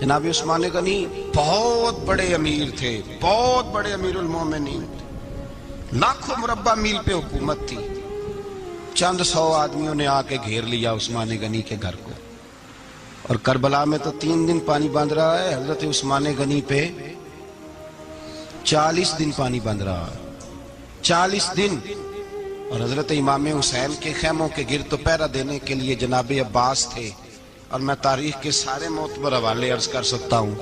جناب عثمان غنی بہت بڑے امیر تھے، بہت بڑے امیر المومنین تھے، لاکھوں مربع میل پہ حکومت تھی۔ چند سو آدمیوں نے آ کے گھیر لیا عثمان غنی کے گھر کو، اور کربلا میں تو 3 دن پانی بند رہا ہے، حضرت عثمان غنی پہ 40 دن پانی بند رہا ہے، 40 دن۔ اور حضرت امام حسین کے خیموں کے گرد تو پہرا دینے کے لیے جناب عباس تھے۔ اور میں تاریخ کے سارے معتبر حوالے عرض کر سکتا ہوں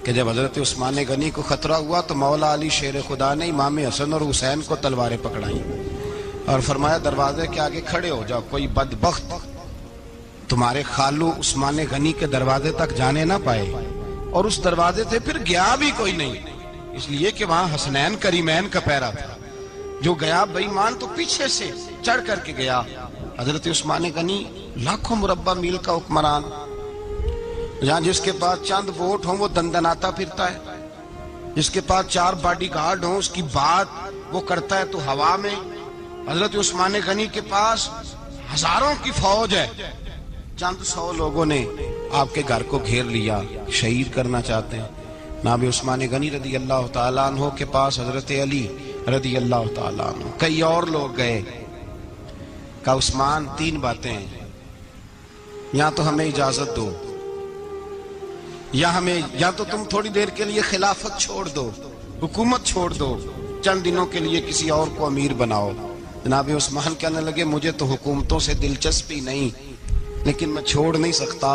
کہ جب حضرت عثمان غنی کو خطرہ ہوا تو مولا علی شیر خدا نے امام حسن اور حسین کو تلواریں پکڑائیں اور فرمایا دروازے کے آگے کھڑے ہو جاؤ، کوئی بدبخت تمہارے خالو عثمان غنی کے دروازے تک جانے نہ پائے۔ اور اس دروازے سے پھر گیا بھی کوئی نہیں، اس لیے کہ وہاں حسنین کریمین کا پہرا تھا۔ جو گیا بے ایمان تو پیچھے سے چڑھ کر کے گیا۔ حضرت عثمان غنی لاکھوں مربع میل کا حکمران، جہاں جس کے پاس چند ووٹ ہوں وہ دندناتا پھرتا ہے، جس کے پاس 4 باڈی گارڈ ہوں اس کی بات وہ کرتا ہے تو ہوا میں۔ حضرت عثمان غنی کے پاس ہزاروں کی فوج ہے، چند 100 لوگوں نے آپ کے گھر کو گھیر لیا، شہید کرنا چاہتے ہیں۔ جناب عثمان غنی رضی اللہ تعالیٰ عنہ کے پاس حضرت علی رضی اللہ تعالیٰ عنہ، کئی اور لوگ گئے۔ کہا عثمان 3 باتیں ہیں، یا تو ہمیں اجازت دو، یا تو تم تھوڑی دیر کے لیے خلافت چھوڑ دو، حکومت چھوڑ دو، چند دنوں کے لیے کسی اور کو امیر بناؤ۔ جناب عثمان کہنے لگے مجھے تو حکومتوں سے دلچسپی نہیں، لیکن میں چھوڑ نہیں سکتا،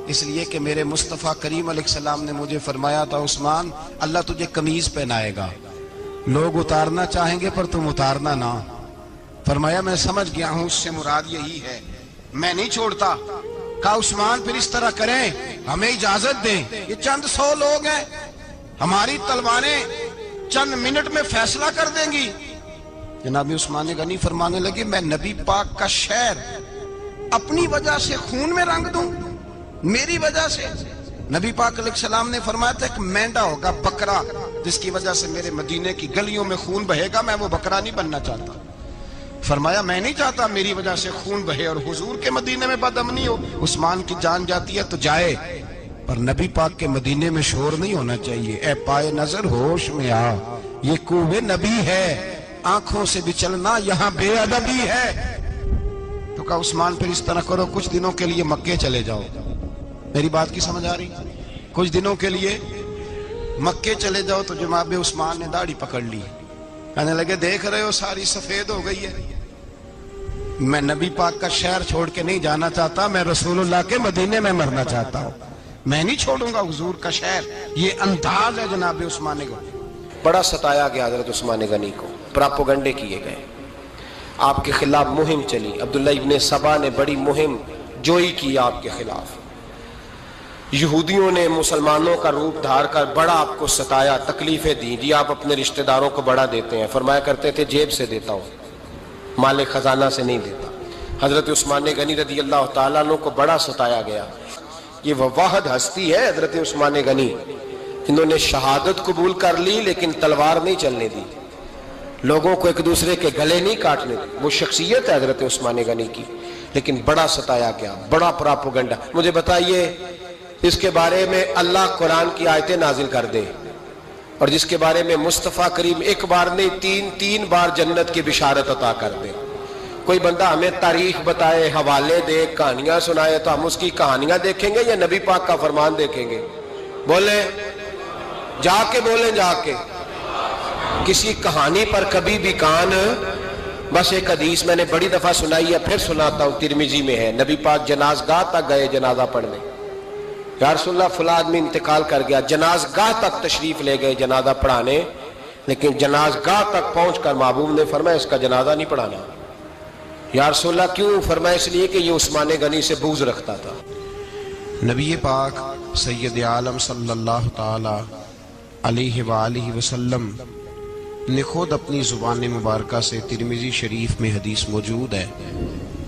اس لیے کہ میرے مصطفیٰ کریم علیہ السلام نے مجھے فرمایا تھا عثمان اللہ تجھے قمیض پہنائے گا، لوگ اتارنا چاہیں گے پر تم اتارنا نہ۔ فرمایا میں سمجھ گیا ہوں، اس سے مراد یہی ہے، میں نہیں چھوڑتا۔ کہا عثمان پھر اس طرح کریں، ہمیں اجازت دیں، یہ چند 100 لوگ ہیں، ہماری تلواریں چند منٹ میں فیصلہ کر دیں گی۔ جناب عثمان غنی فرمانے لگے میں نبی پاک کا شہر اپنی وجہ سے خون میں رنگ دوں، میری وجہ سے؟ نبی پاک علیہ السلام نے فرمایا تھا ایک مینڈا ہوگا، بکرا، جس کی وجہ سے میرے مدینے کی گلیوں میں خون بہے گا، میں وہ بکرا نہیں بننا چاہتا۔ فرمایا میں نہیں چاہتا میری وجہ سے خون بہے اور حضور کے مدینے میں بدامنی ہو۔ عثمان کی جان جاتی ہے تو جائے، پر نبی پاک کے مدینے میں شور نہیں ہونا چاہیے۔ اے پائے نظر ہوش میں آ، یہ کوہ نبی ہے، آنکھوں سے بھی چلنا یہاں بے ادبی ہے۔ تو کہا عثمان پھر اس طرح کرو، کچھ دنوں کے لیے مکے چلے جاؤ۔ میری بات کی سمجھ آ رہی؟ کچھ دنوں کے لیے مکے چلے جاؤ۔ تو جناب عثمان نے داڑھی پکڑ لی، کہنے لگے دیکھ رہے ہو ساری سفید ہو گئی ہے، میں نبی پاک کا شہر چھوڑ کے نہیں جانا چاہتا، میں رسول اللہ کے مدینے میں مرنا چاہتا ہوں، میں نہیں چھوڑوں گا حضور کا شہر۔ یہ انداز ہے جناب عثمان غنی۔ بڑا ستایا گیا حضرت عثمان غنی کو، پراپوگنڈے کیے گئے، آپ کے خلاف مہم چلی، عبداللہ ابن سبا نے بڑی مہم جوئی کی آپ کے خلاف، یہودیوں نے مسلمانوں کا روپ دھار کر بڑا آپ کو ستایا، تکلیفیں دی۔ جی آپ اپنے رشتہ داروں کو بڑا دیتے ہیں، فرمایا کرتے تھے جیب سے دیتا ہوں، مال خزانہ سے نہیں دیتا۔ حضرت عثمان غنی رضی اللہ تعالیٰ عنہ کو بڑا ستایا گیا۔ یہ وہ واحد ہستی ہے حضرت عثمان غنی، انہوں نے شہادت قبول کر لی لیکن تلوار نہیں چلنے دی، لوگوں کو ایک دوسرے کے گلے نہیں کاٹنے دی۔ وہ شخصیت ہے حضرت عثمان غنی کی، لیکن بڑا ستایا گیا، بڑا پراپوگنڈا۔ مجھے بتائیے اس کے بارے میں اللہ قرآن کی آیتیں نازل کر دے، اور جس کے بارے میں مصطفیٰ کریم ایک بار نہیں تین بار جنت کی بشارت عطا کر دے، کوئی بندہ ہمیں تاریخ بتائے، حوالے دے، کہانیاں سنائے، تو ہم اس کی کہانیاں دیکھیں گے یا نبی پاک کا فرمان دیکھیں گے؟ بولیں، جا کے بولیں، جا کے۔ کسی کہانی پر کبھی بھی کان، بس ایک حدیث میں نے بڑی دفعہ سنائی ہے، پھر سناتا ہوں، ترمذی میں ہے، نبی پاک جنازگاہ تک گئے جنازہ پڑھنے، یا رسول اللہ فلاں آدمی انتقال کر گیا، جنازگاہ تک تشریف لے گئے جنازہ پڑھانے، لیکن جنازگاہ تک پہنچ کر محبوب نے فرمایا اس کا جنازہ نہیں پڑھانا۔ یا رسول اللہ کیوں؟ فرمایا اس لیے کہ یہ عثمان غنی سے بغض رکھتا تھا۔ نبی پاک سید عالم صلی اللہ تعالی علیہ وآلہ وسلم نے خود اپنی زبان مبارکہ سے، ترمذی شریف میں حدیث موجود ہے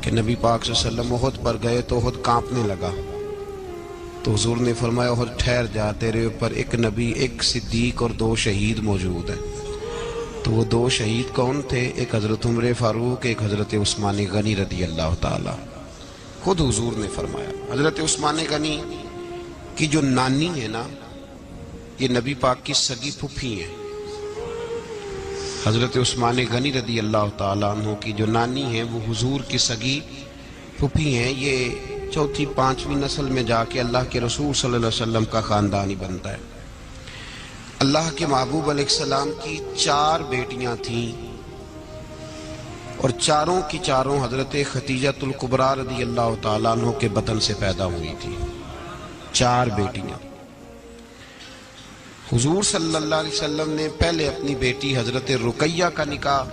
کہ نبی پاک صلی اللہ علیہ وسلم احد پر گئے تو احد کانپنے لگا، تو حضور نے فرمایا احد ٹھہر جا، تیرے اوپر ایک نبی، ایک صدیق اور 2 شہید موجود ہیں۔ تو وہ 2 شہید کون تھے؟ ایک حضرت عمر فاروق، ایک حضرت عثمان غنی رضی اللہ تعالی۔ خود حضور نے فرمایا۔ حضرت عثمان غنی کی جو نانی ہے نا، یہ نبی پاک کی سگی پھوپھی ہیں۔ حضرت عثمان غنی رضی اللہ تعالیٰ عنہ کی جو نانی ہیں وہ حضور کی سگی پھوپھی ہیں۔ یہ چوتھی پانچویں نسل میں جا کے اللہ کے رسول صلی اللہ علیہ وسلم کا خاندان ہی بنتا ہے۔ اللہ کے محبوب علیہ السلام کی 4 بیٹیاں تھیں، اور چاروں کی چاروں حضرت خدیجۃ الکبریٰ رضی اللہ تعالیٰ عنہ کے بطن سے پیدا ہوئی تھی۔ 4 بیٹیاں۔ حضور صلی اللہ علیہ وسلم نے پہلے اپنی بیٹی حضرت رقیہ کا نکاح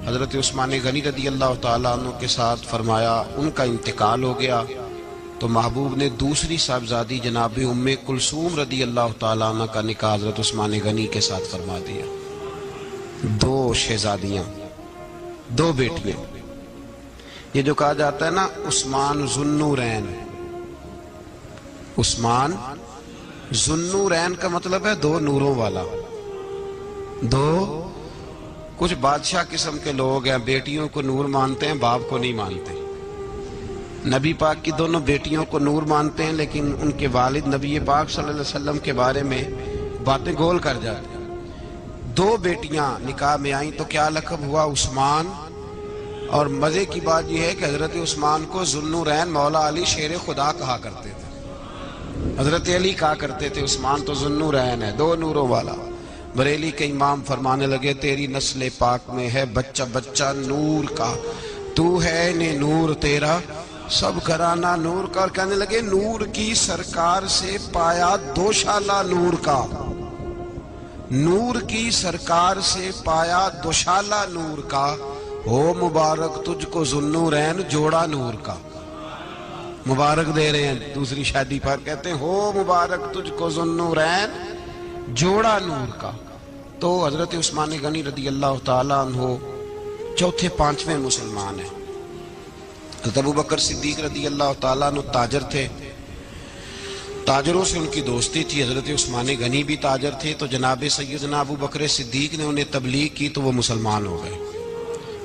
حضرت عثمان غنی رضی اللہ تعالیٰ عنہ کے ساتھ فرمایا، ان کا انتقال ہو گیا تو محبوب نے دوسری صاحبزادی جناب ام کلثوم رضی اللہ تعالیٰ عنہ کا نکاح حضرت عثمان غنی کے ساتھ فرما دیا۔ 2 شہزادیاں، 2 بیٹیاں۔ یہ جو کہا جاتا ہے نا عثمان ذو النورین، عثمان ذو النورین کا مطلب ہے 2 نوروں والا۔ 2 کچھ بادشاہ قسم کے لوگ ہیں، بیٹیوں کو نور مانتے ہیں، باپ کو نہیں مانتے۔ نبی پاک کی دونوں بیٹیوں کو نور مانتے ہیں، لیکن ان کے والد نبی پاک صلی اللہ علیہ وسلم کے بارے میں باتیں گول کر جاتے ہیں۔ 2 بیٹیاں نکاح میں آئیں تو کیا لقب ہوا؟ عثمان۔ اور مزے کی بات یہ ہے کہ حضرت عثمان کو ذو النورین مولا علی شیر خدا کہا کرتے تھے، حضرت علی کہا کرتے تھے عثمان تو ذو النورین ہے، 2 نوروں والا۔ بریلی کے امام فرمانے لگے تیری نسل پاک میں ہے بچہ بچہ نور کا، تو ہے نے نور تیرا سب گھرانہ نور کا۔ اور کہنے لگے نور کی سرکار سے پایا 2 شالہ نور کا، نور کی سرکار سے پایا 2 شالہ نور کا، ہو مبارک تجھ کو ذو النورین جوڑا نور کا۔ مبارک دے رہے ہیں دوسری شادی پر، کہتے ہیں ہو مبارک تجھ کو ذو النورین جوڑا نور کا۔ تو حضرت عثمان غنی رضی اللہ تعالیٰ عنہ 4 5ویں مسلمان ہیں۔ حضرت ابو بکر صدیق رضی اللہ تعالیٰ عنہ تاجر تھے، تاجروں سے ان کی دوستی تھی۔ حضرت عثمان غنی بھی تاجر تھے، تو جناب سیدنا ابو بکر صدیق نے انہیں تبلیغ کی تو وہ مسلمان ہو گئے۔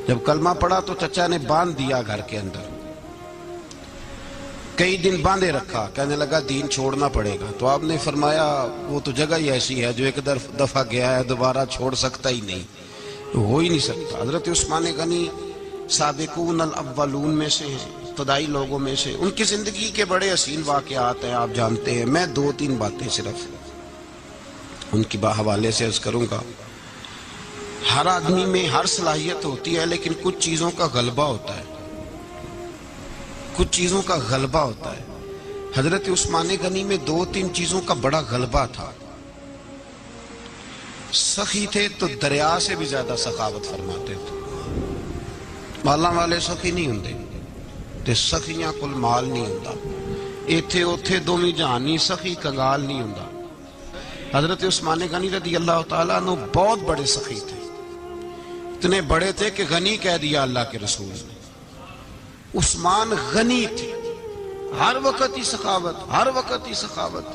جب کلمہ پڑھا تو چچا نے باندھ دیا گھر کے اندر، کئی دن باندھے رکھا، کہنے لگا دین چھوڑنا پڑے گا۔ تو آپ نے فرمایا وہ تو جگہ ہی ایسی ہے جو ایک دفعہ گیا ہے دوبارہ چھوڑ سکتا ہی نہیں، ہو ہی نہیں سکتا۔ حضرت عثمان غنی سابقون الاولون میں سے ہیں، ابتدائی لوگوں میں سے۔ ان کی زندگی کے بڑے حسین واقعات ہیں، آپ جانتے ہیں۔ میں 2-3 باتیں صرف ان کی حوالے سے عرض کروں گا۔ ہر آدمی میں ہر صلاحیت ہوتی ہے، لیکن کچھ چیزوں کا غلبہ ہوتا ہے، کچھ چیزوں کا غلبہ ہوتا ہے۔ حضرت عثمان غنی میں 2-3 چیزوں کا بڑا غلبہ تھا۔ سخی تھے تو دریا سے بھی زیادہ سخاوت فرماتے تھے۔ مالاں والے سخی نہیں ہوندے تے سخیاں کل مال نہیں ہوندا، ایتھے اوتھے دوویں جہانی سخی کنگال نہیں ہوندا۔ حضرت عثمان غنی رضی اللہ تعالیٰ عنہ بہت بڑے سخی تھے، اتنے بڑے تھے کہ غنی کہہ دیا اللہ کے رسول نے۔ عثمان غنی تھے، ہر وقت ہی سخاوت، ہر وقت ہی سخاوت۔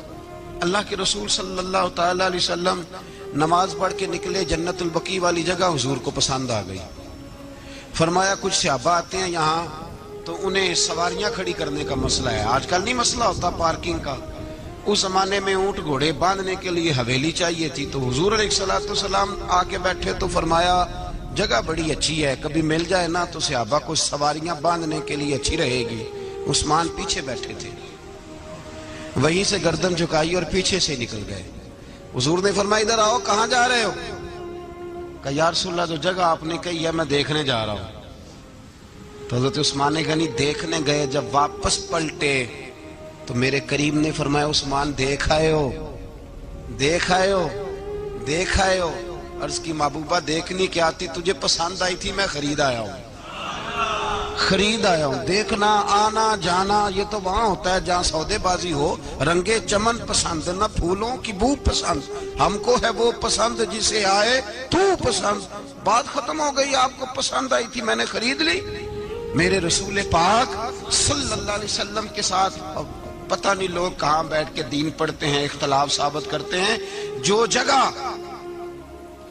اللہ کے رسول صلی اللہ تعالیٰ علیہ وسلم نماز پڑھ کے نکلے، جنت البقیع والی جگہ حضور کو پسند آ گئی۔ فرمایا کچھ صحابہ آتے ہیں یہاں تو انہیں سواریاں کھڑی کرنے کا مسئلہ ہے۔ آج کل نہیں مسئلہ ہوتا پارکنگ کا، اس زمانے میں اونٹ گھوڑے باندھنے کے لیے حویلی چاہیے تھی۔ تو حضور علیہ السلام آ کے بیٹھے تو فرمایا جگہ بڑی اچھی ہے، کبھی مل جائے نا تو صحابہ کو سواریاں باندھنے کے لیے اچھی رہے گی۔ عثمان پیچھے بیٹھے تھے، وہیں سے گردن جھکائی اور پیچھے سے نکل گئے۔ حضور نے فرمایا ادھر آؤ، کہاں جا رہے ہو؟ کہا یا رسول اللہ جو جگہ آپ نے کہی ہے میں دیکھنے جا رہا ہوں۔ تو حضرت عثمان غنی دیکھنے گئے، جب واپس پلٹے تو میرے کریم نے فرمایا عثمان دیکھ آئے ہو، دیکھ آئے ہو، دیکھ آئے ہو؟ عرض کی محبوبہ دیکھنی کیا تھی، تجھے پسند آئی تھی، میں خرید آیا ہوں، خرید آیا ہوں۔ دیکھنا آنا جانا یہ تو وہاں ہوتا ہے جہاں سودے بازی ہو، رنگے چمن پسند نہ پھولوں کی بو پسند، ہم کو ہے وہ پسند جسے آئے تو پسند۔ بات ختم ہو گئی، آپ کو پسند آئی تھی میں نے خرید لی۔ میرے رسول پاک صلی اللہ علیہ وسلم کے ساتھ پتہ نہیں لوگ کہاں بیٹھ کے دین پڑھتے ہیں، اختلاف ثابت کرتے ہیں۔ جو جگہ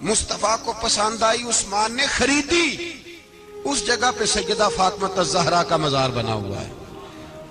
مصطفیٰ کو پسند آئی عثمان نے خریدی، اس جگہ پہ سیدہ فاطمہ الزہرا کا مزار بنا ہوا ہے۔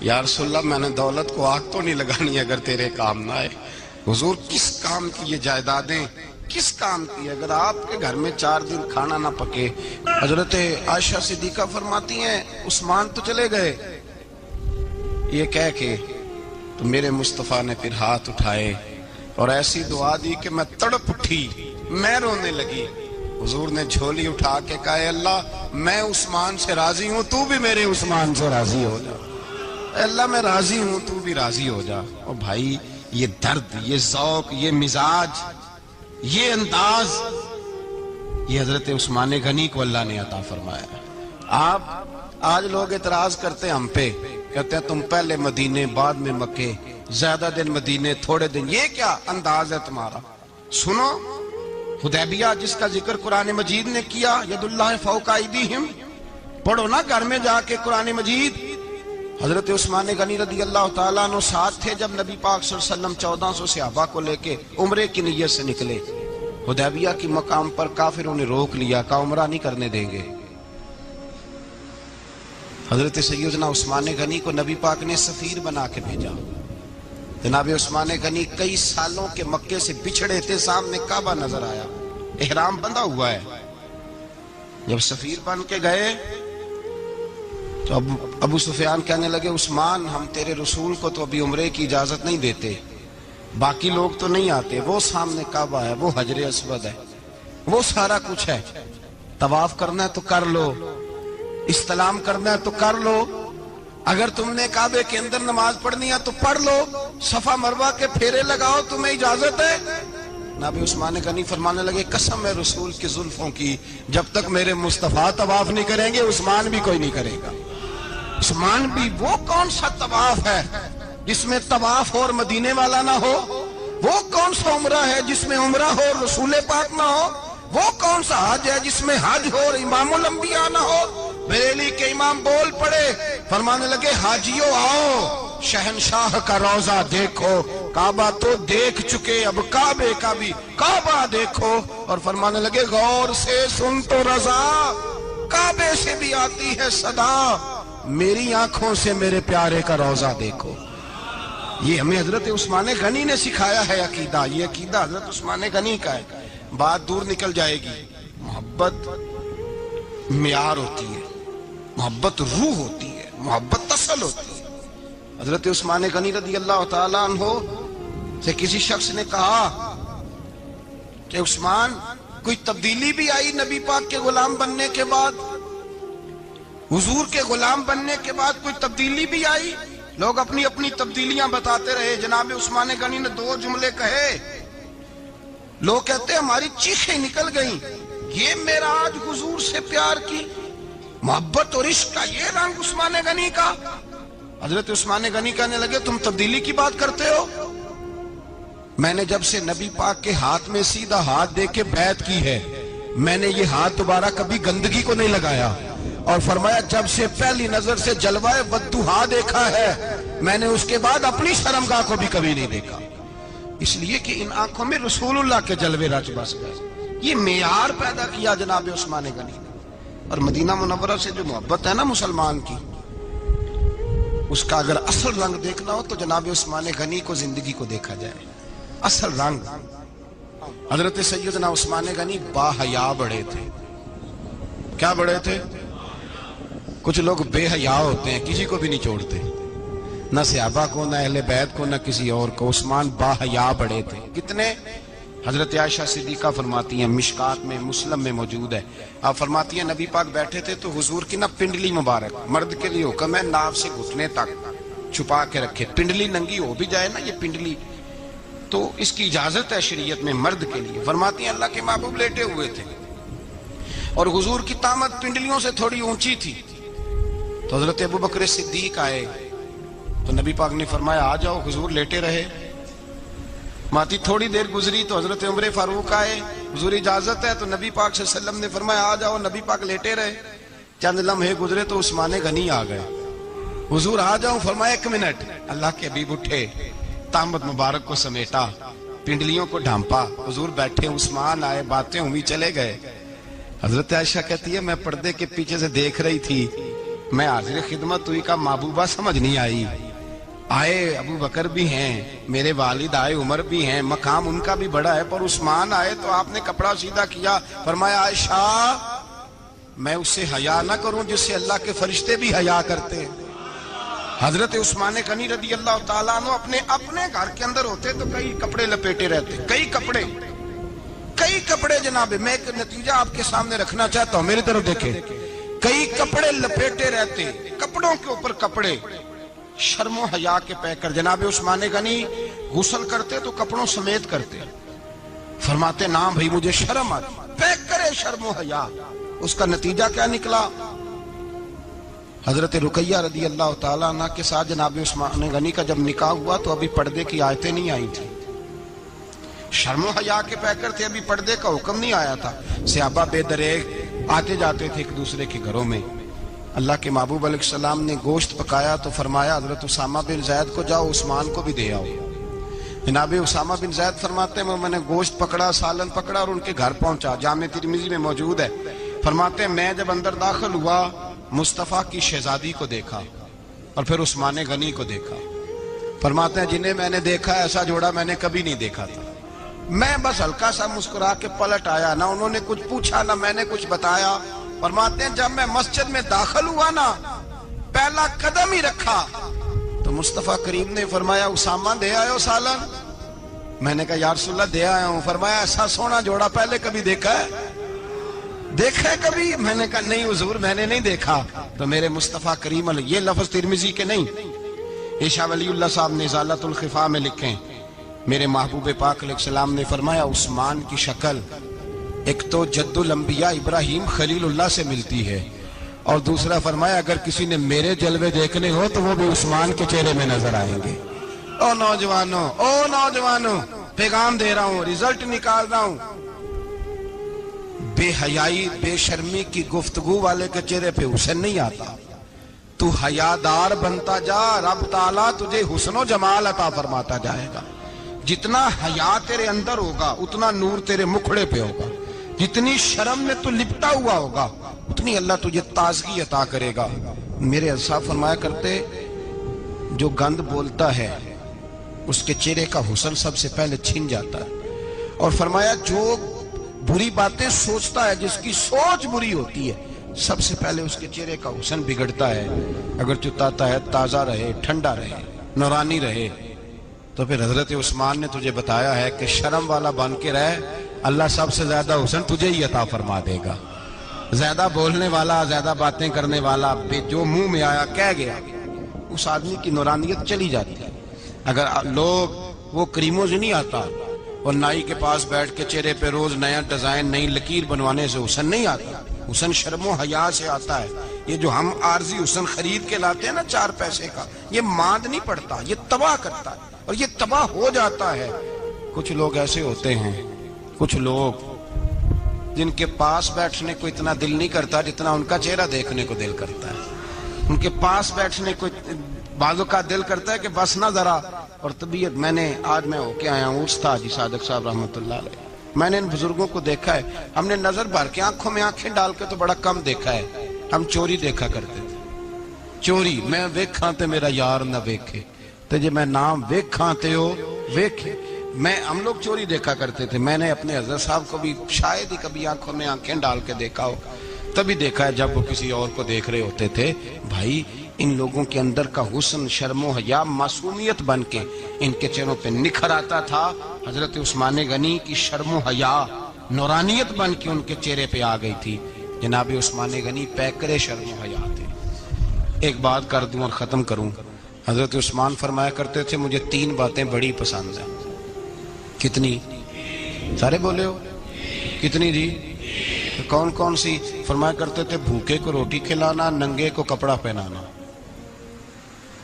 یا رسول اللہ میں نے دولت کو آگ تو نہیں لگانی اگر تیرے کام نہ آئے. حضور کس کام کی یہ جائیدادیں، کس کام کی؟ اگر آپ کے گھر میں 4 دن کھانا نہ پکے. حضرت عائشہ صدیقہ فرماتی ہیں عثمان تو چلے گئے، یہ کہہ کے تو میرے مصطفیٰ نے پھر ہاتھ اٹھائے اور ایسی دعا دی کہ میں تڑپ اٹھی، میں رونے لگی. حضور نے جھولی اٹھا کے کہا اے اللہ میں عثمان سے راضی ہوں، تو بھی میرے عثمان سے راضی ہو جا. اے اللہ میں راضی ہوں، تو بھی راضی ہو جا. اور بھائی یہ درد، یہ ذوق، یہ مزاج، یہ انداز، یہ حضرت عثمان غنی کو اللہ نے عطا فرمایا. آپ آج لوگ اعتراض کرتے ہیں ہم پہ، کہتے ہیں تم پہلے مدینے بعد میں مکے، زیادہ دن مدینے تھوڑے دن. یہ کیا انداز ہے تمہارا؟ سنو حدیبیہ جس کا ذکر قرآن مجید نے کیا، ید اللہ فوق ایدیہم، پڑھو نا گھر میں جا کے قرآن مجید. حضرت عثمان غنی رضی اللہ تعالیٰ عنہ ساتھ تھے جب نبی پاک صلی اللہ علیہ وسلم 1400 صحابہ کو لے کے عمرے کی نیت سے نکلے. حدیبیہ کی مقام پر کافروں نے روک لیا، کہا عمرہ نہیں کرنے دیں گے. حضرت سیدنا عثمان غنی کو نبی پاک نے سفیر بنا کے بھیجا. جناب عثمان غنی کئی سالوں کے مکے سے بچھڑے تھے، سامنے کعبہ نظر آیا، احرام بندھا ہوا ہے. جب سفیر بن کے گئے تو ابو سفیان کہنے لگے عثمان ہم تیرے رسول کو تو ابھی عمرے کی اجازت نہیں دیتے، باقی لوگ تو نہیں آتے، وہ سامنے کعبہ ہے، وہ حجر اسود ہے، وہ سارا کچھ ہے، طواف کرنا ہے تو کر لو، استلام کرنا ہے تو کر لو، اگر تم نے کعبے کے اندر نماز پڑھنی ہے تو پڑھ لو، صفا مروہ کے پھیرے لگاؤ، تمہیں اجازت ہے. نبی عثمان غنی فرمانے لگے قسم ہے رسول کی زلفوں کی، جب تک میرے مصطفیٰ طواف نہیں کریں گے عثمان بھی کوئی نہیں کرے گا. عثمان بھی وہ کون سا طواف ہے جس میں طواف اور مدینے والا نہ ہو؟ وہ کون سا عمرہ ہے جس میں عمرہ ہو اور رسول پاک نہ ہو؟ وہ کون سا حج ہے جس میں حج ہو اور امام الانبیاء نہ ہو؟ بریلی کے امام بول پڑے، فرمانے لگے حاجیوں آؤ شہنشاہ کا روضہ دیکھو، کعبہ تو دیکھ چکے اب کعبے کا بھی کعبہ دیکھو. اور فرمانے لگے غور سے سن تو رضا، کعبے سے بھی آتی ہے صدا، میری آنکھوں سے میرے پیارے کا روضہ دیکھو. یہ ہمیں حضرت عثمان غنی نے سکھایا ہے عقیدہ، یہ عقیدہ حضرت عثمان غنی کا ہے. بات دور نکل جائے گی. محبت معیار ہوتی ہے، محبت روح ہوتی ہے، محبت اصل ہوتی ہے. حضرت عثمان غنی رضی اللہ تعالیٰ عنہ سے کسی شخص نے کہا کہ عثمان کوئی تبدیلی بھی آئی نبی پاک کے غلام بننے کے بعد؟ حضور کے غلام بننے کے بعد کوئی تبدیلی بھی آئی؟ لوگ اپنی اپنی تبدیلیاں بتاتے رہے. جناب عثمان غنی نے 2 جملے کہے، لوگ کہتے ہیں ہماری چیخیں نکل گئیں، یہ معراج حضور سے پیار کی محبت اور عشق کا یہ رنگ عثمان غنی کا. حضرت عثمان غنی کہنے لگے تم تبدیلی کی بات کرتے ہو؟ میں نے جب سے نبی پاک کے ہاتھ میں سیدھا ہاتھ دے کے بیعت کی ہے، میں نے یہ ہاتھ دوبارہ کبھی گندگی کو نہیں لگایا. اور فرمایا جب سے پہلی نظر سے جلوہ والضحیٰ دیکھا ہے، میں نے اس کے بعد اپنی شرمگاہ کو بھی کبھی نہیں دیکھا، اس لیے کہ ان آنکھوں میں رسول اللہ کے جلوے رچ بس گئے. یہ معیار پیدا کیا جناب عثمان غنی نے. اور مدینہ منورہ سے جو محبت ہے نا مسلمان کی، اس کا اگر اصل رنگ دیکھنا ہو تو جناب عثمان غنی کو زندگی کو دیکھا جائے. اصل رنگ. حضرت سیدنا عثمان غنی با حیا بڑے تھے. کیا بڑے تھے؟ کچھ لوگ بے حیا ہوتے ہیں، کسی کو بھی نہیں چھوڑتے، نہ صحابہ کو، نہ اہل بیت کو، نہ کسی اور کو. عثمان با حیا بڑے تھے. کتنے؟ حضرت عائشہ صدیقہ فرماتی ہیں، مشکات میں مسلم میں موجود ہے، آپ فرماتی ہیں نبی پاک بیٹھے تھے تو حضور کی نا پنڈلی مبارک، مرد کے لیے حکم ہے ناف سے گھٹنے تک چھپا کے رکھے، پنڈلی ننگی ہو بھی جائے نا یہ پنڈلی تو اس کی اجازت ہے شریعت میں مرد کے لیے. فرماتی ہیں اللہ کے محبوب لیٹے ہوئے تھے اور حضور کی طامت پنڈلیوں سے تھوڑی اونچی تھی، تو حضرت ابو بکر صدیق آئے تو نبی پاک نے فرمایا آ جاؤ. حضور لیٹے رہے. ماتی تھوڑی دیر گزری تو حضرت عمر فاروق آئے، حضور اجازت ہے، تو نبی پاک صلی اللہ علیہ وسلم نے فرمایا آ جاؤ. نبی پاک لیٹے رہے. چند لمحے گزرے تو عثمان غنی آ گئے. حضور آ جاؤ. فرمایا 1 منٹ. اللہ کے حبیب اٹھے، طامت مبارک کو سمیٹا، پنڈلیوں کو ڈھانپا، حضور بیٹھے، عثمان آئے، باتیں ہوئی، چلے گئے. حضرت عائشہ کہتی ہے میں پردے کے پیچھے سے دیکھ رہی تھی میں حاضر خدمت ہوئی، کا محبوبہ سمجھ نہیں آئی، آئے ابو بکر بھی ہیں، میرے والد آئے، عمر بھی ہیں، مقام ان کا بھی بڑا ہے، پر عثمان آئے تو آپ نے کپڑا سیدھا کیا، فرمایا عائشہ میں اس سے حیا نہ کروں جس سے اللہ کے فرشتے بھی حیا کرتے ہیں۔ حضرت عثمان غنی رضی اللہ تعالیٰ عنہ اپنے گھر کے اندر ہوتے تو کئی کپڑے لپیٹے رہتے، کئی کپڑے جناب، میں ایک نتیجہ آپ کے سامنے رکھنا چاہتا ہوں، میری طرف دیکھیں، کئی کپڑے لپیٹے رہتے، کپڑوں کے اوپر کپڑے، شرم و حیا کے پیکر۔ جناب عثمان غنی غسل کرتے تو کپڑوں سمیت کرتے، فرماتے نام بھائی مجھے شرم آتی، پیکر شرم و حیا۔ اس کا نتیجہ کیا نکلا؟ حضرت رقیہ رضی اللہ تعالیٰ عنہ کے ساتھ جناب عثمان غنی کا جب نکاح ہوا تو ابھی پردے کی آیتیں نہیں آئی تھی، شرم و حیا کے پیکر تھے، ابھی پردے کا حکم نہیں آیا تھا، صحابہ بے دریغ آتے جاتے تھے ایک دوسرے کے گھروں میں۔ اللہ کے محبوب علیہ السلام نے گوشت پکایا تو فرمایا حضرت اسامہ بن زید کو جاؤ عثمان کو بھی دے آؤ۔ جناب اسامہ بن زید فرماتے ہیں میں نے گوشت پکڑا، سالن پکڑا اور ان کے گھر پہنچا، جامع ترمذی میں موجود ہے، فرماتے ہیں میں جب اندر داخل ہوا مصطفیٰ کی شہزادی کو دیکھا اور پھر عثمان غنی کو دیکھا، فرماتے ہیں جنہیں میں نے دیکھا ایسا جوڑا میں نے کبھی نہیں دیکھا تھا، میں بس ہلکا سا مسکرا کے پلٹ آیا، نہ انہوں نے کچھ پوچھا نہ میں نے کچھ بتایا۔ فرماتے ہیں جب میں مسجد میں داخل ہوا نا، پہلا قدم ہی رکھا تو مصطفیٰ کریم نے فرمایا اسامہ دے آئے ہو سالن؟ میں نے کہا یا رسول اللہ دے آیا ہوں۔ فرمایا ایسا سونا جوڑا پہلے کبھی دیکھا ہے؟ دیکھا ہے کبھی؟ میں نے کہا نہیں حضور میں نے نہیں دیکھا۔ تو میرے مصطفیٰ کریم علیہ، یہ لفظ ترمذی کے نہیں، یہ شاہ ولی اللہ صاحب نے ازالۃ الخفا میں لکھیں، میرے محبوب پاک علیہ السلام نے فرمایا عثمان کی شکل ایک تو جد الانبیاء ابراہیم خلیل اللہ سے ملتی ہے، اور دوسرا فرمایا اگر کسی نے میرے جلوے دیکھنے ہو تو وہ بھی عثمان کے چہرے میں نظر آئیں گے۔ او نوجوانوں پیغام دے رہا ہوں، رزلٹ نکال رہا ہوں، بے حیائی بے شرمی کی گفتگو والے کے چہرے پہ حسن نہیں آتا، تو حیادار بنتا جا، رب تعالیٰ تجھے حسن و جمال عطا فرماتا جائے گا۔ جتنا حیا تیرے اندر ہوگا اتنا نور تیرے مکھڑے پہ ہوگا، جتنی شرم میں تو لپٹا ہوا ہوگا اتنی اللہ تجھے تازگی عطا کرے گا۔ میرے صاحب فرمایا کرتے جو گند بولتا ہے اس کے چہرے کا حسن سب سے پہلے چھن جاتا ہے، اور فرمایا جو بری باتیں سوچتا ہے جس کی سوچ بری ہوتی ہے سب سے پہلے اس کے چہرے کا حسن بگڑتا ہے۔ اگر چتاتا ہے تازہ رہے، ٹھنڈا رہے، نورانی رہے، تو پھر حضرت عثمان نے تجھے بتایا ہے کہ شرم والا بن کے رہ، اللہ سب سے زیادہ حسن تجھے ہی عطا فرما دے گا۔ زیادہ بولنے والا، زیادہ باتیں کرنے والا، جو منہ میں آیا کہہ گیا، اس آدمی کی نورانیت چلی جاتی ہے۔ اگر لوگ وہ کریموں سے نہیں آتا اور نائی کے پاس بیٹھ کے چہرے پہ روز نیا ڈیزائن نئی لکیر بنوانے سے حسن نہیں آتا، حسن شرم و حیا سے آتا ہے۔ یہ جو ہم عارضی حسن خرید کے لاتے ہیں نا 4 پیسے کا، یہ ماند نہیں پڑتا، یہ تباہ کرتا ہے اور یہ تباہ ہو جاتا ہے۔ کچھ لوگ ایسے ہوتے ہیں، کچھ لوگ جن کے پاس بیٹھنے کو اتنا دل نہیں کرتا جتنا ان کا چہرہ دیکھنے کو دل کرتا ہے۔ ان کے پاس بیٹھنے کو بعضوں کا دل کرتا ہے کہ بس نہ ذرا، اور طبیعت آج میں ہو کے آیا ہوں استاد جی صادق صاحب رحمۃ اللہ علیہ، میں نے ان بزرگوں کو دیکھا ہے، ہم نے نظر بھر کے آنکھوں میں آنکھیں ڈال کے تو بڑا کم دیکھا ہے، ہم چوری دیکھا کرتے تھے، چوری میں ویکھاں تے میرا یار نہ ویکھے، تے جے میں نام ویکھاں تے ہو ویکھے، ہم لوگ چوری دیکھا کرتے تھے۔ میں نے اپنے حضرت صاحب کو بھی شاید ہی کبھی آنکھوں میں آنکھیں ڈال کے دیکھا ہو، تبھی دیکھا ہے جب وہ کسی اور کو دیکھ رہے ہوتے تھے۔ بھائی ان لوگوں کے اندر کا حسن، شرم و حیا، معصومیت بن کے ان کے چہروں پہ نکھر آتا تھا۔ حضرت عثمان غنی کی شرم و حیا نورانیت بن کے ان کے چہرے پہ آ گئی تھی۔ جناب عثمان غنی پیکرے شرم و حیا تھے۔ ایک بات کر دوں اور ختم کروں، حضرت عثمان فرمایا کرتے تھے مجھے 3 باتیں بڑی پسند ہیں۔ کتنی؟ سارے بولے ہو کتنی جی؟ کون کون سی؟ فرمایا کرتے تھے بھوکے کو روٹی کھلانا، ننگے کو کپڑا پہنانا،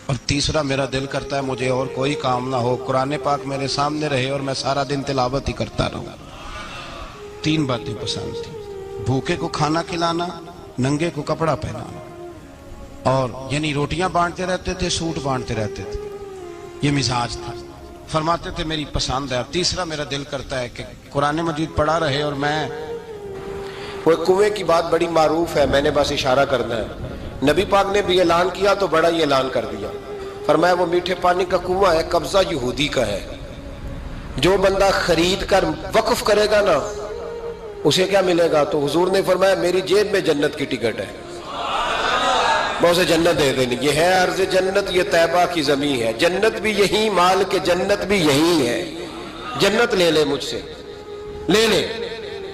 اور تیسرا میرا دل کرتا ہے مجھے اور کوئی کام نہ ہو، قرآن پاک میرے سامنے رہے اور میں سارا دن تلاوت ہی کرتا رہوں۔ 3 باتیں پسند تھی، بھوکے کو کھانا کھلانا، ننگے کو کپڑا پہنانا، اور یعنی روٹیاں بانٹتے رہتے تھے، سوٹ بانٹتے رہتے تھے، یہ مزاج تھا۔ فرماتے تھے میری پسند ہے۔ تیسرا میرا دل کرتا ہے کہ قرآن مجید پڑھا رہے اور میں وہ کنویں کی بات بڑی معروف ہے، میں نے بس اشارہ کرنا ہے، نبی پاک نے بھی اعلان کیا تو بڑا ہی اعلان کر دیا، فرمایا وہ میٹھے پانی کا کنواں ہے، قبضہ یہودی کا ہے، جو بندہ خرید کر وقف کرے گا نا اسے کیا ملے گا؟ تو حضور نے فرمایا میری جیب میں جنت کی ٹکٹ ہے، میں اسے جنت دے دینی، یہ ہے عرض جنت، یہ طیبہ کی زمین ہے، جنت بھی یہی، مال کے جنت بھی یہی ہے، جنت لے لے مجھ سے، لے لے۔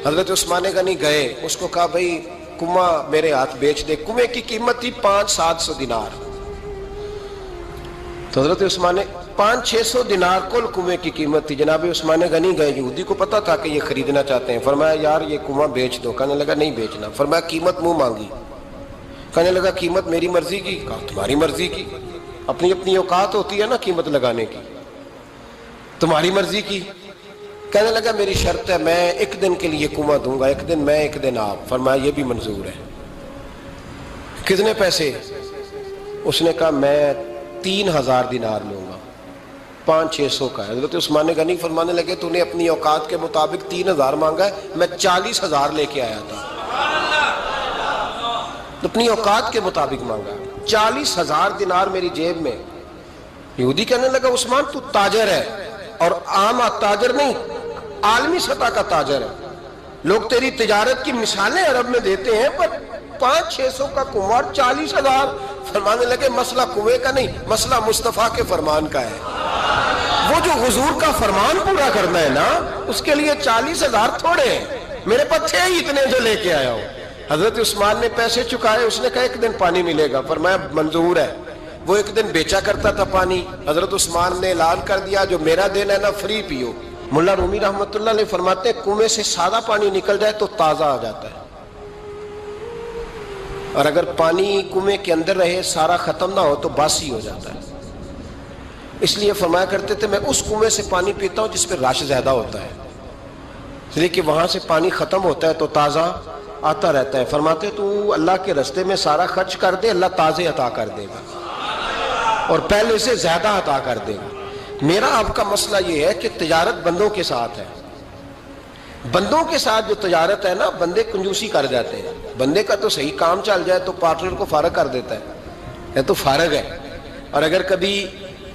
حضرت عثمان غنی گئے، اس کو کہا بھائی کنواں میرے ہاتھ بیچ دے۔ کنویں کی قیمت تھی 500-700 دینار، تو حضرت عثمان 500-600 دینار کل کنویں کی قیمت تھی۔ جناب عثمان غنی گئے، یہودی کو پتا تھا کہ یہ خریدنا چاہتے ہیں، فرمایا یار یہ کنواں بیچ دو۔ کہنے لگا نہیں بیچنا۔ فرمایا قیمت منہ مانگی، کہنے لگا قیمت میری مرضی کی، کہا تمہاری مرضی کی، اپنی اپنی اوقات ہوتی ہے نا قیمت لگانے کی، تمہاری مرضی کی۔ کہنے لگا میری شرط ہے میں ایک دن کے لیے کنواں دوں گا، ایک دن میں ایک دن آپ۔ فرمایا یہ بھی منظور ہے۔ کتنے پیسے؟ اس نے کہا میں 3000 دینار لوں گا، 500-600 کا ہے۔ حضرت عثمان غنی فرمانے لگے تو نے اپنی اوقات کے مطابق 3000 مانگا ہے، میں 40,000 لے کے آیا تھا، اپنی اوقات کے مطابق مانگا، 40,000 دینار میری جیب میں۔ یہودی کہنے لگا عثمان تو تاجر ہے، اور عام تاجر نہیں، عالمی سطح کا تاجر ہے، لوگ تیری تجارت کی مثالیں عرب میں دیتے ہیں، پر 500-600 کا کنواں 40,000۔ فرمانے لگے مسئلہ کنویں کا نہیں، مسئلہ مصطفیٰ کے فرمان کا ہے، وہ جو حضور کا فرمان پورا کرنا ہے نا اس کے لیے 40,000 تھوڑے ہیں، میرے پاس تھے ہی اتنے جو لے کے آیا ہوں۔ حضرت عثمان نے پیسے چکائے، اس نے کہا ایک دن پانی ملے گا، فرمایا منظور ہے۔ وہ ایک دن بیچا کرتا تھا پانی، حضرت عثمان نے اعلان کر دیا جو میرا دن ہے نا فری پیو۔ ملا رومی رحمۃ اللہ علیہ فرماتے ہیں کنویں سے سادہ پانی نکل جائے تو تازہ آ جاتا ہے، اور اگر پانی کنویں کے اندر رہے سارا ختم نہ ہو تو باسی ہو جاتا ہے۔ اس لیے فرمایا کرتے تھے میں اس کنویں سے پانی پیتا ہوں جس پہ رش زیادہ ہوتا ہے، اس لیے کہ وہاں سے پانی ختم ہوتا ہے تو تازہ آتا رہتا ہے۔ فرماتے تو اللہ کے رستے میں سارا خرچ کر دے، اللہ تازے عطا کر دے گا اور پہلے سے زیادہ عطا کر دے گا۔ میرا آپ کا مسئلہ یہ ہے کہ تجارت بندوں کے ساتھ ہے، بندوں کے ساتھ جو تجارت ہے نا بندے کنجوسی کر جاتے ہیں، بندے کا تو صحیح کام چل جائے تو پارٹنر کو فارغ کر دیتا ہے، یہ تو فارغ ہے، اور اگر کبھی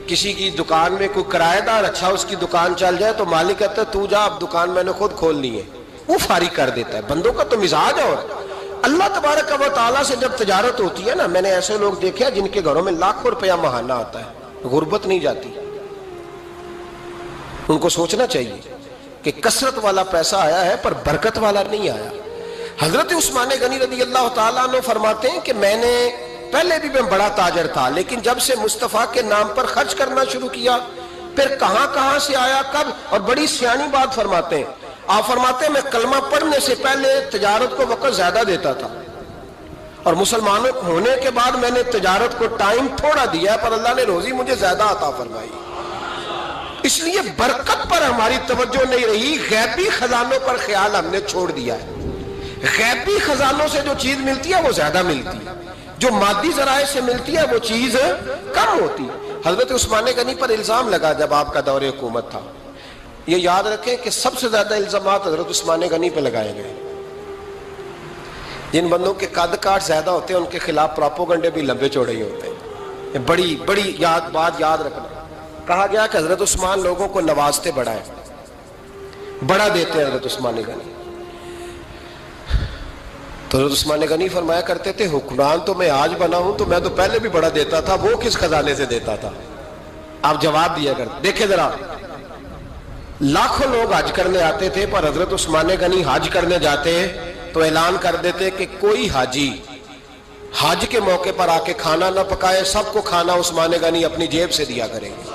کسی کی دکان میں کوئی کرایہ دار اچھا اس کی دکان چل جائے تو مالک کہتا ہے تو جا اب دکان میں نے خود کھول لی ہے، وہ فارغ کر دیتا ہے۔ بندوں کا تو مزاج ہے، اور اللہ تبارک و تعالیٰ سے جب تجارت ہوتی ہے نا، میں نے ایسے لوگ دیکھے جن کے گھروں میں لاکھوں روپیہ ماہانہ آتا ہے، غربت نہیں جاتی۔ ان کو سوچنا چاہیے کہ کثرت والا پیسہ آیا ہے پر برکت والا نہیں آیا۔ حضرت عثمان غنی رضی اللہ تعالیٰ عنہ فرماتے ہیں کہ میں نے پہلے بھی میں بڑا تاجر تھا، لیکن جب سے مصطفیٰ کے نام پر خرچ کرنا شروع کیا پھر کہاں کہاں سے آیا کب، اور بڑی سیانی بات فرماتے ہیں، آپ فرماتے ہیں میں کلمہ پڑھنے سے پہلے تجارت کو وقت زیادہ دیتا تھا، اور مسلمان ہونے کے بعد میں نے تجارت کو ٹائم تھوڑا دیا ہے، پر اللہ نے روزی مجھے زیادہ عطا فرمائی۔ اس لیے برکت پر ہماری توجہ نہیں رہی، غیبی خزانوں پر خیال ہم نے چھوڑ دیا ہے۔ غیبی خزانوں سے جو چیز ملتی ہے وہ زیادہ ملتی ہے، جو مادی ذرائع سے ملتی ہے وہ چیز کم ہوتی ہے۔ حضرت عثمان غنی پر الزام لگا جب آپ کا دور حکومت تھا، یہ یاد رکھیں کہ سب سے زیادہ الزامات حضرت عثمان غنی پہ لگائے گئے۔ جن بندوں کے قد کاٹ زیادہ ہوتے ہیں ان کے خلاف پراپوگنڈے بھی لمبے چوڑے ہی ہوتے ہیں۔ بڑی بڑی بات یاد رکھنا، کہا گیا کہ حضرت عثمان لوگوں کو نوازتے بڑا ہے، بڑا دیتے ہیں حضرت عثمان غنی۔ تو حضرت عثمان غنی فرمایا کرتے تھے حکمران تو میں آج بنا ہوں تو میں تو پہلے بھی بڑا دیتا تھا، وہ کس خزانے سے دیتا تھا؟ آپ جواب دیا کرتے۔ دیکھیں ذرا، لاکھوں لوگ حج کرنے آتے تھے پر حضرت عثمان غنی حج کرنے جاتے تو اعلان کر دیتے کہ کوئی حاجی حج کے موقع پر آ کے کھانا نہ پکائے، سب کو کھانا عثمان غنی اپنی جیب سے دیا کریں گے۔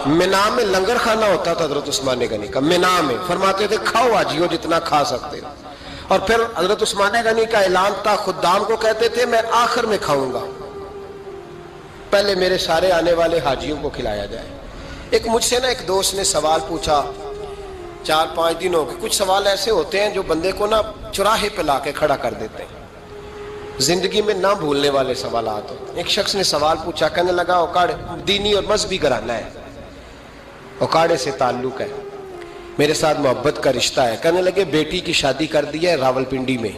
مینا میں لنگر کھانا ہوتا تھا حضرت عثمان غنی کا، مینا میں، فرماتے تھے کھاؤ حاجیوں جتنا کھا سکتے ہو، اور پھر حضرت عثمان غنی کا اعلان تھا خدام کو کہتے تھے میں آخر میں کھاؤں گا، پہلے میرے سارے آنے والے حاجیوں کو کھلایا جائے۔ ایک مجھ سے نا ایک دوست نے سوال پوچھا 4-5 دنوں کے، کچھ سوال ایسے ہوتے ہیں جو بندے کو نا چوراہے پہ لا کے کھڑا کر دیتے ہیں، زندگی میں نہ بھولنے والے سوالات ہوتے ہیں۔ ایک شخص نے سوال پوچھا، کہنے لگا اوکاڑے دینی اور مذہبی گھرانہ ہے، اوکاڑے سے تعلق ہے، میرے ساتھ محبت کا رشتہ ہے۔ کہنے لگے بیٹی کی شادی کر دی ہے راولپنڈی میں،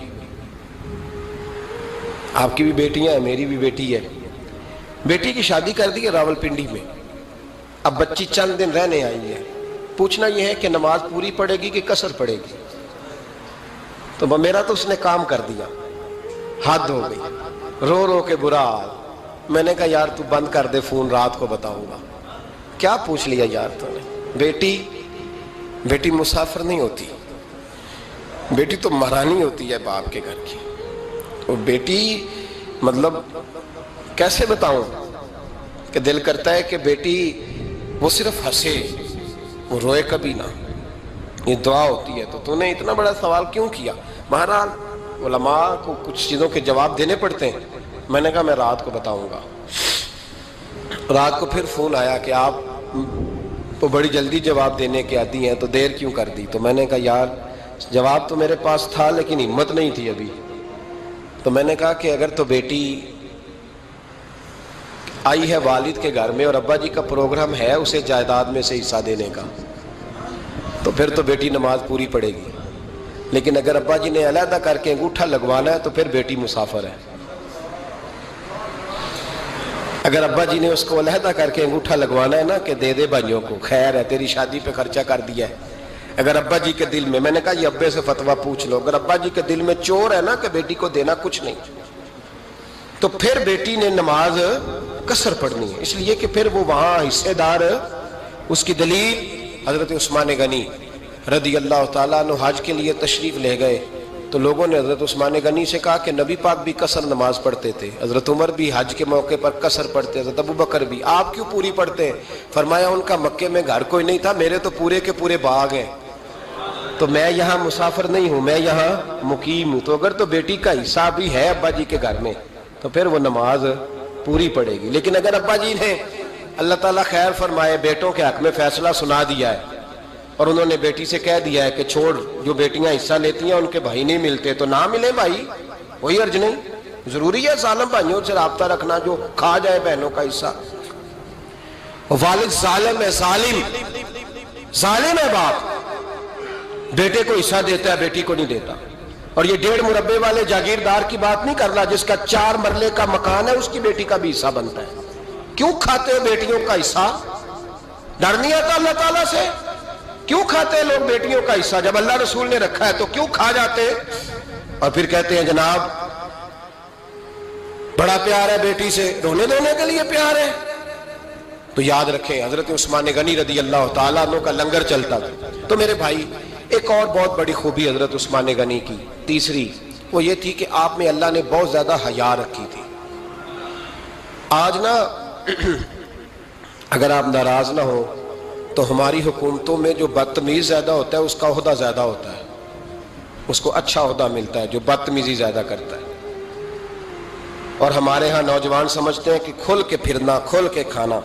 آپ کی بھی بیٹیاں ہیں, میری بھی بیٹی ہے. بیٹی کی شادی کر دی ہے راولپنڈی میں. اب بچی چند دن رہنے آئی ہے. پوچھنا یہ ہے کہ نماز پوری پڑھے گی کہ قصر پڑھے گی. تو میرا تو اس نے کام کر دیا, حد ہو گئی, رو رو کے برا حال. میں نے کہا یار تو بند کر دے فون, رات کو بتاؤں گا. کیا پوچھ لیا یار تو نے. بیٹی مسافر نہیں ہوتی, بیٹی تو مہرانی ہوتی ہے باپ کے گھر کی. اور بیٹی مطلب کیسے بتاؤں کہ دل کرتا ہے کہ بیٹی وہ صرف ہنسے, وہ روئے کبھی نہ. یہ دعا ہوتی ہے. تو نے اتنا بڑا سوال کیوں کیا؟ بہرحال علماء کو کچھ چیزوں کے جواب دینے پڑتے ہیں. میں نے کہا میں رات کو بتاؤں گا. رات کو پھر فون آیا کہ آپ تو بڑی جلدی جواب دینے کے عادی ہیں, تو دیر کیوں کر دی؟ تو میں نے کہا یار جواب تو میرے پاس تھا لیکن ہمت نہیں تھی ابھی. تو میں نے کہا کہ اگر تو بیٹی آئی ہے والد کے گھر میں اور ابا جی کا پروگرام ہے اسے جائیداد میں سے حصہ دینے کا, تو پھر تو بیٹی نماز پوری پڑے گی. لیکن اگر ابا جی نے علیحدہ کر کے انگوٹھا لگوانا ہے تو پھر بیٹی مسافر ہے. اگر ابا جی نے اس کو علیحدہ کر کے انگوٹھا لگوانا ہے نا کہ دے دے بھائیوں کو, خیر ہے تیری شادی پہ خرچہ کر دیا ہے. اگر ابا جی کے دل میں نے کہا یہ ابے سے فتویٰ پوچھ لو, اگر ابا جی کے دل میں چور ہے نا کہ بیٹی کو دینا کچھ نہیں, تو پھر بیٹی نے نماز قصر پڑھنی ہے. اس لیے کہ پھر وہ وہاں حصے دار. اس کی دلیل حضرت عثمان غنی رضی اللہ تعالیٰ عنہ حج کے لیے تشریف لے گئے, تو لوگوں نے حضرت عثمان غنی سے کہا کہ نبی پاک بھی قصر نماز پڑھتے تھے, حضرت عمر بھی حج کے موقع پر قصر پڑھتے, حضرت ابو بکر بھی, آپ کیوں پوری پڑھتے ہیں؟ فرمایا ان کا مکے میں گھر کوئی نہیں تھا, میرے تو پورے کے پورے باغ ہیں, تو میں یہاں مسافر نہیں ہوں, میں یہاں مقیم ہوں. تو اگر تو بیٹی کا حصہ بھی ہے ابا جی کے گھر میں تو پھر وہ نماز پوری پڑے گی. لیکن اگر ابا جی نے اللہ تعالیٰ خیر فرمائے بیٹوں کے حق میں فیصلہ سنا دیا ہے اور انہوں نے بیٹی سے کہہ دیا ہے کہ چھوڑ, جو بیٹیاں حصہ لیتی ہیں ان کے بھائی نہیں ملتے, تو نہ ملے بھائی, کوئی عرض نہیں. ضروری ہے ظالم بھائیوں سے رابطہ رکھنا جو کھا جائے بہنوں کا حصہ. والد ظالم ہے, ظالم ہے باپ, بیٹے کو حصہ دیتا ہے بیٹی کو نہیں دیتا. اور یہ 1.5 مربے والے جاگیردار کی بات نہیں کر رہا جس کا 4 مرلے کا مکان ہے, اس کی بیٹی کا بھی حصہ بنتا ہے. کیوں کھاتے ہو بیٹیوں کا حصہ؟ ڈر نہیں آتا اللہ تعالیٰ سے؟ کیوں کھاتے ہیں لوگ بیٹیوں کا حصہ؟ جب اللہ رسول نے رکھا ہے تو کیوں کھا جاتے ہیں اور پھر کہتے ہیں جناب بڑا پیار ہے بیٹی سے, رونے دھونے کے لیے پیار ہے. تو یاد رکھیں حضرت عثمان غنی رضی اللہ تعالیٰ عنہ کا لنگر چلتا تھا. تو میرے بھائی ایک اور بہت بڑی خوبی حضرت عثمان غنی کی, تیسری, وہ یہ تھی کہ آپ میں اللہ نے بہت زیادہ حیا رکھی تھی. آج نا اگر آپ ناراض نہ ہو تو ہماری حکومتوں میں جو بدتمیز زیادہ ہوتا ہے اس کا عہدہ زیادہ ہوتا ہے, اس کو اچھا عہدہ ملتا ہے جو بدتمیزی زیادہ کرتا ہے. اور ہمارے ہاں نوجوان سمجھتے ہیں کہ کھل کے پھرنا, کھل کے کھانا,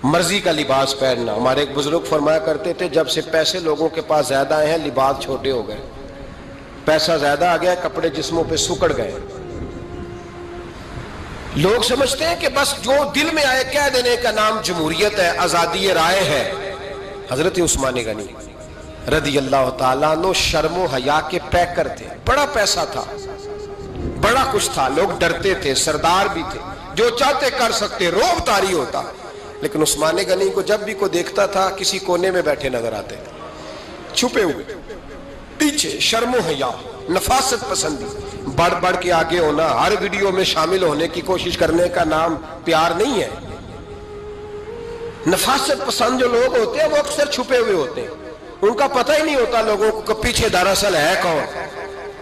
مرضی کا لباس پہننا. ہمارے ایک بزرگ فرمایا کرتے تھے جب سے پیسے لوگوں کے پاس زیادہ آئے ہیں لباس چھوٹے ہو گئے, پیسہ زیادہ آ گیا کپڑے جسموں پہ سکڑ گئے. لوگ سمجھتے ہیں کہ بس جو دل میں آئے کہہ دینے کا نام جمہوریت ہے, آزادی رائے ہے. حضرت عثمان غنی رضی اللہ تعالیٰ عنہ شرم و حیا کے پیکر تھے, بڑا پیسہ تھا, بڑا کچھ تھا, لوگ ڈرتے تھے, سردار بھی تھے, جو چاہتے کر سکتے, روب طاری ہوتا. لیکن عثمان غنی کو جب بھی کوئی دیکھتا تھا کسی کونے میں بیٹھے نظر آتے تھے, چھپے ہوئے, پیچھے, شرم و حیا, نفاست پسندی, بڑھ بڑھ کے آگے ہونا, ہر ویڈیو میں شامل ہونے کی کوشش کرنے کا نام پیار نہیں ہے. نفاست پسند جو لوگ ہوتے ہیں وہ اکثر چھپے ہوئے ہوتے ہیں, ان کا پتہ ہی نہیں ہوتا لوگوں کو کہ پیچھے دراصل ہے کون.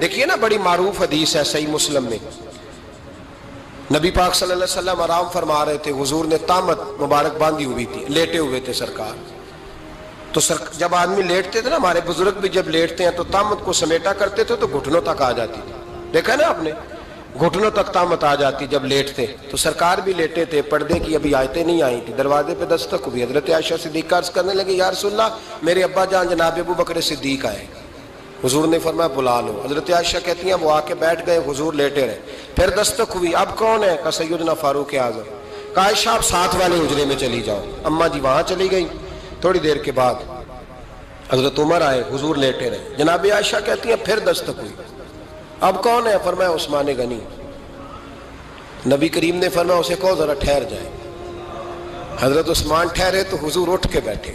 دیکھیے نا بڑی معروف حدیث ہے صحیح مسلم میں, نبی پاک صلی اللہ علیہ وسلم آرام فرما رہے تھے, حضور نے تامت مبارک باندھی ہوئی تھی, لیٹے ہوئے تھے سرکار. تو جب آدمی لیٹتے تھے نا, ہمارے بزرگ بھی جب لیٹتے ہیں تو تامت کو سمیٹا کرتے تھے تو گھٹنوں تک آ جاتی تھی, دیکھا نا آپ نے, گھٹنوں تک تامت آ جاتی جب لیٹتے. تو سرکار بھی لیٹے تھے, پردے کی ابھی آیتیں نہیں آئی تھی, دروازے پہ دستک ہوئی, حضرت عائشہ صدیقہ عرض کرنے لگے یا رسول اللہ میرے ابا جان جناب ابو بکر صدیق آئے. حضور نے فرمایا بلا لو. حضرت عائشہ کہتی ہیں وہ آ کے بیٹھ گئے, حضور لیٹے رہے. پھر دستک ہوئی, اب کون ہے؟ کہا سیدنا فاروق اعظم. کہا عائشہ آپ ساتھ والے حجرے میں چلی جاؤ. اماں جی وہاں چلی گئی. تھوڑی دیر کے بعد حضرت عمر آئے, حضور لیٹے رہے. جناب عائشہ کہتی ہیں پھر دستک ہوئی, اب کون ہے؟ فرمایا عثمان غنی. نبی کریم نے فرمایا اسے کہو ذرا ٹھہر جائے. حضرت عثمان ٹھہرے تو حضور اٹھ کے بیٹھے,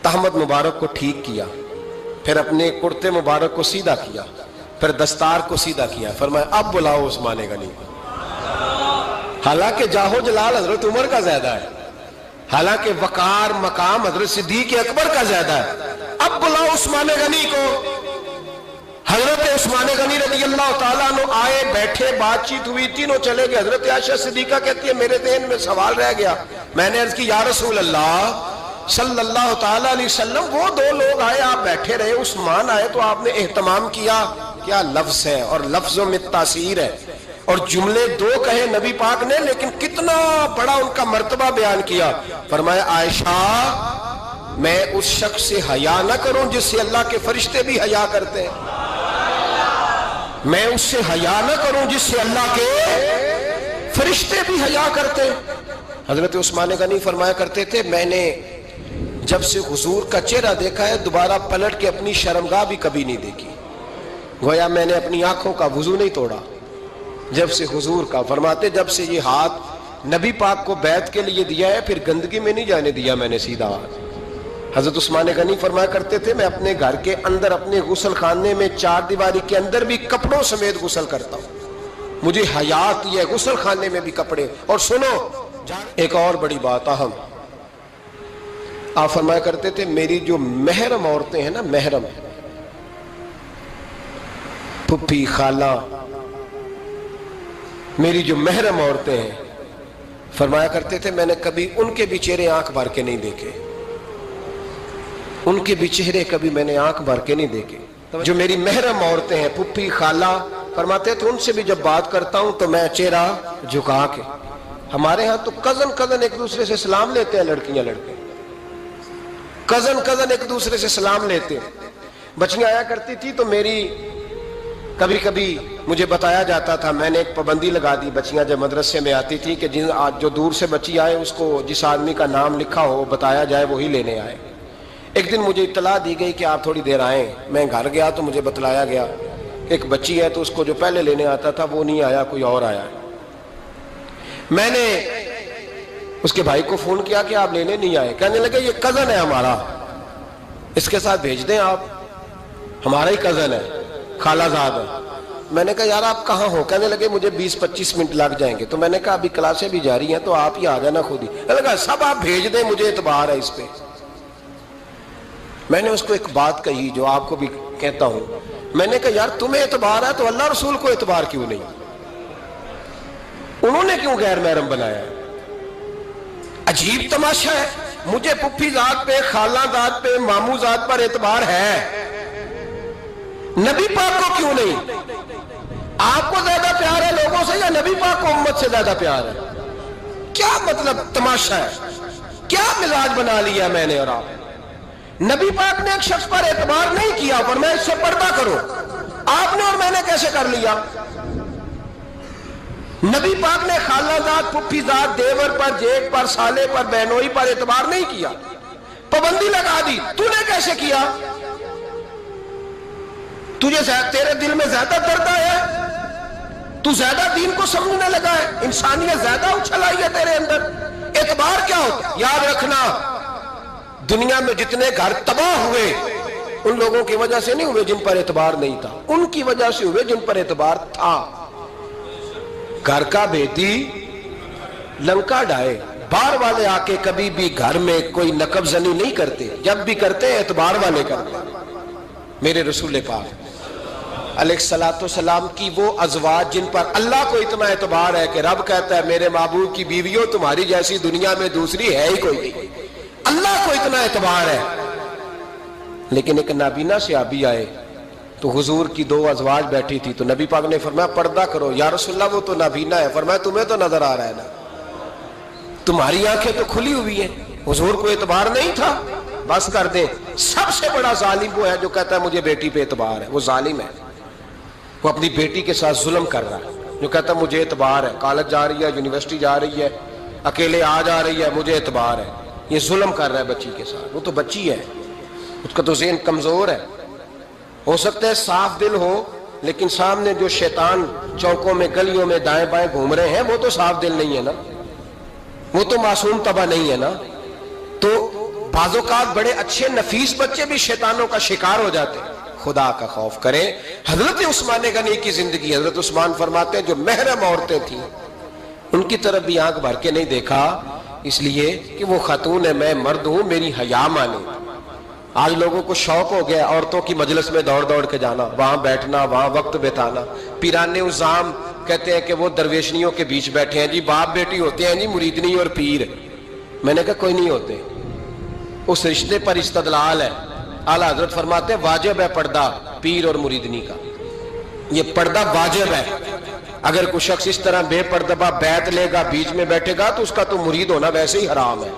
تہمد مبارک کو ٹھیک کیا, پھر اپنے کرتے مبارک کو سیدھا کیا, پھر دستار کو سیدھا کیا. فرمایا اب بلاؤ عثمان غنی کو. حالانکہ جاہو جلال حضرت عمر کا زیادہ ہے, حالانکہ وقار مقام حضرت صدیق اکبر کا زیادہ ہے. اب بلاؤ عثمان غنی کو. حضرت عثمان غنی رضی اللہ تعالیٰ عنہ آئے, بیٹھے, بات چیت ہوئی, تینوں چلے گئے. حضرت عائشہ صدیقہ کہتی ہے میرے ذہن میں سوال رہ گیا, میں نے عرض کی یا رسول اللہ صلی اللہ تعالیٰ علیہ وسلم وہ دو لوگ آئے, آپ بیٹھے رہے, عثمان آئے تو آپ نے اہتمام کیا. کیا لفظ ہے, اور لفظوں میں تاثیر ہے, اور جملے دو کہے نبی پاک نے, لیکن کتنا بڑا ان کا مرتبہ بیان کیا. فرمایا عائشہ میں اس شخص سے حیا نہ کروں جس سے اللہ کے فرشتے بھی حیا کرتے ہیں, میں اس سے حیا نہ کروں جس سے اللہ کے فرشتے بھی حیا کرتے ہیں. حضرت عثمان غنی فرمایا کرتے تھے میں نے جب سے حضور کا چہرہ دیکھا ہے دوبارہ پلٹ کے اپنی شرمگاہ بھی کبھی نہیں دیکھی. گویا میں نے اپنی آنکھوں کا وضو نہیں توڑا جب سے حضور کا. فرماتے جب سے یہ ہاتھ نبی پاک کو بیعت کے لیے دیا ہے پھر گندگی میں نہیں جانے دیا میں نے سیدھا ہاتھ. حضرت عثمان غنی فرمایا کرتے تھے میں اپنے گھر کے اندر اپنے غسل خانے میں چار دیواری کے اندر بھی کپڑوں سمیت غسل کرتا ہوں, مجھے حیات یہ غسل خانے میں بھی کپڑے. اور سنو ایک اور بڑی بات اہم, آپ فرمایا کرتے تھے میری جو محرم عورتیں ہیں نا, محرم پھپھی خالہ, میری جو محرم عورتیں ہیں, فرمایا کرتے تھے میں نے کبھی ان کے بھی چہرے آنکھ بھر کے نہیں دیکھے, ان کے بھی چہرے کبھی میں نے آنکھ بھر کے نہیں دیکھے. جو میری محرم عورتیں ہیں پھپھی خالہ, فرماتے تھے ان سے بھی جب بات کرتا ہوں تو میں چہرہ جھکا کے. ہمارے ہاں تو کزن ایک دوسرے سے سلام لیتے ہیں, لڑکیاں لڑکے کزن ایک دوسرے سے سلام لیتے ہیں. بچیاں آیا کرتی تھی تو میری کبھی کبھی مجھے بتایا جاتا تھا, میں نے ایک پابندی لگا دی, بچیاں جب مدرسے میں آتی تھی کہ جو دور سے بچی آئے اس کو جس آدمی کا نام لکھا ہو بتایا جائے وہی لینے آئے. ایک دن مجھے اطلاع دی گئی کہ آپ تھوڑی دیر آئیں. میں گھر گیا تو مجھے بتلایا گیا ایک بچی ہے تو اس کو جو پہلے لینے آتا تھا وہ نہیں آیا, کوئی اور آیا. میں نے اس کے بھائی کو فون کیا کہ آپ لینے نہیں آئے. کہنے لگے یہ کزن ہے ہمارا, اس کے ساتھ بھیج دیں آپ, ہمارا ہی کزن ہے, خالہ زاد ہے. میں نے کہا یار آپ کہاں ہو؟ کہنے لگے مجھے 20-25 منٹ لگ جائیں گے. تو میں نے کہا ابھی کلاسیں بھی جاری ہیں تو آپ ہی آ جانا خود ہی. کہنے لگا سب آپ بھیج دیں, مجھے اعتبار ہے اس پہ. میں نے اس کو ایک بات کہی جو آپ کو بھی کہتا ہوں, میں نے کہا یار تمہیں اعتبار ہے تو اللہ رسول کو اعتبار کیوں نہیں؟ انہوں نے کیوں غیر محرم بنایا؟ عجیب تماشا ہے. مجھے پھپھی ذات پہ, خالہ ذات پہ, ماموں ذات پر اعتبار ہے, نبی پاک کو کیوں نہیں؟ آپ کو زیادہ پیار ہے لوگوں سے یا نبی پاک کو امت سے زیادہ پیار ہے؟ کیا مطلب تماشا ہے, کیا مزاج بنا لیا میں نے اور آپ؟ نبی پاک نے ایک شخص پر اعتبار نہیں کیا, پر میں اس سے پردہ کرو. آپ نے اور میں نے کیسے کر لیا؟ نبی پاک نے خالہ ذات, پھپھی ذات, دیور پر, جیٹ پر, سالے پر, بہنوئی پر اعتبار نہیں کیا, پابندی لگا دی. تو نے کیسے کیا؟ تیرے دل میں زیادہ درد ہے, تو زیادہ دین کو سمجھنے لگا ہے, انسانیت زیادہ اچھل آئی ہے تیرے اندر. اعتبار کیا ہوتا؟ یاد رکھنا دنیا میں جتنے گھر تباہ ہوئے ان لوگوں کی وجہ سے نہیں ہوئے جن پر اعتبار نہیں تھا, ان کی وجہ سے ہوئے جن پر اعتبار تھا. گھر کا بیٹی لنکا ڈھائے, باہر والے آ کے کبھی بھی گھر میں کوئی نقب زنی نہیں کرتے, جب بھی کرتے اعتبار والے کرتے. میرے رسول پاک علیہ الصلوۃ والسلام کی وہ ازواج جن پر اللہ کو اتنا اعتبار ہے کہ رب کہتا ہے میرے محبوب کی بیویوں تمہاری جیسی دنیا میں دوسری ہے ہی کوئی نہیں, اللہ کو اتنا اعتبار ہے. لیکن ایک نابینا صحابی آئے تو حضور کی دو ازواج بیٹھی تھی تو نبی پاک نے فرمایا پردہ کرو. یا رسول اللہ وہ تو نابینا ہے. فرمایا تمہیں تو نظر آ رہا ہے نا, تمہاری آنکھیں تو کھلی ہوئی ہیں. حضور کو اعتبار نہیں تھا, بس کر دیں. سب سے بڑا ظالم وہ ہے جو کہتا ہے مجھے بیٹی پہ اعتبار ہے, وہ ظالم ہے. وہ اپنی بیٹی کے ساتھ ظلم کر رہا ہے, جو کہتا ہے مجھے اعتبار ہے, کالج جا رہی ہے, یونیورسٹی جا رہی ہے, اکیلے آ جا رہی ہے, مجھے اعتبار ہے. یہ ظلم کر رہا ہے بچی کے ساتھ. وہ تو بچی ہے, اس کا تو ذہن کمزور ہے. ہو سکتا ہے صاف دل ہو لیکن سامنے جو شیطان چوکوں میں گلیوں میں دائیں بائیں گھوم رہے ہیں وہ تو صاف دل نہیں ہے نا، وہ تو معصوم طبع نہیں ہے نا. تو بعض اوقات بڑے اچھے نفیس بچے بھی شیطانوں کا شکار ہو جاتے ہیں. خدا کا خوف کریں. حضرت عثمان غنی کی زندگی، حضرت عثمان فرماتے ہیں جو محرم عورتیں تھیں ان کی طرف بھی آنکھ بھر کے نہیں دیکھا، اس لیے کہ وہ خاتون ہے، میں مرد ہوں، میری حیا مانے. آج لوگوں کو شوق ہو گیا عورتوں کی مجلس میں دوڑ دوڑ کے جانا، وہاں بیٹھنا، وہاں وقت بتانا. پیران عظام کہتے ہیں کہ وہ درویشنیوں کے بیچ بیٹھے ہیں جی، باپ بیٹی ہوتے ہیں جی، مریدنی اور پیر. میں نے کہا کوئی نہیں ہوتے، اس رشتے پر استدلال ہے. اعلیٰ حضرت فرماتے ہیں واجب ہے پردہ پیر اور مریدنی کا، یہ پردہ واجب ہے. اگر کوئی شخص اس طرح بے پردہ بیعت لے گا، بیچ میں بیٹھے گا، تو اس کا تو مرید ہونا ویسے ہی حرام ہے،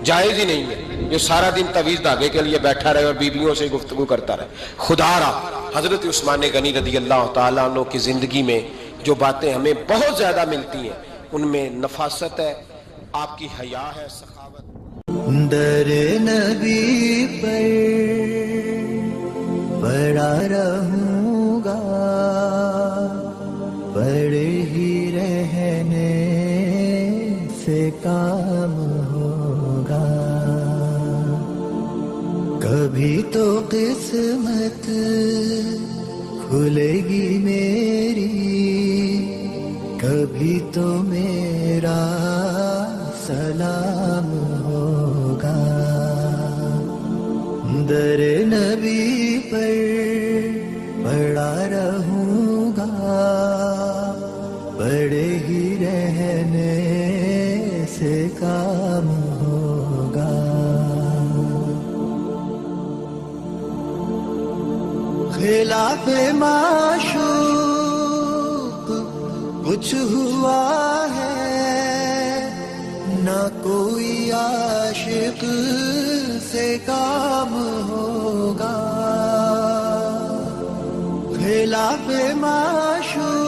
جائز ہی نہیں ہے. جو سارا دن تویز دھاگے کے لیے بیٹھا رہے اور بیویوں سے گفتگو کرتا رہے. خدا را حضرت عثمان غنی رضی اللہ تعالیٰ عنہ کی زندگی میں جو باتیں ہمیں بہت زیادہ ملتی ہیں ان میں نفاست ہے، آپ کی حیا ہے، سخاوت. در نبی پر پڑا رہوں گا، پڑے ہی رہنے سے کام ہوگا. کبھی تو قسمت کھلے گی میری، کبھی تو میرا سلام ہوگا. در نبی پر پڑا رہوں گا، پڑے ہی رہنے سے کام ہوگا. خلاف معشوق کچھ ہوا ہے، نہ کوئی عاشق سے کام ہوگا. خلاف معشوق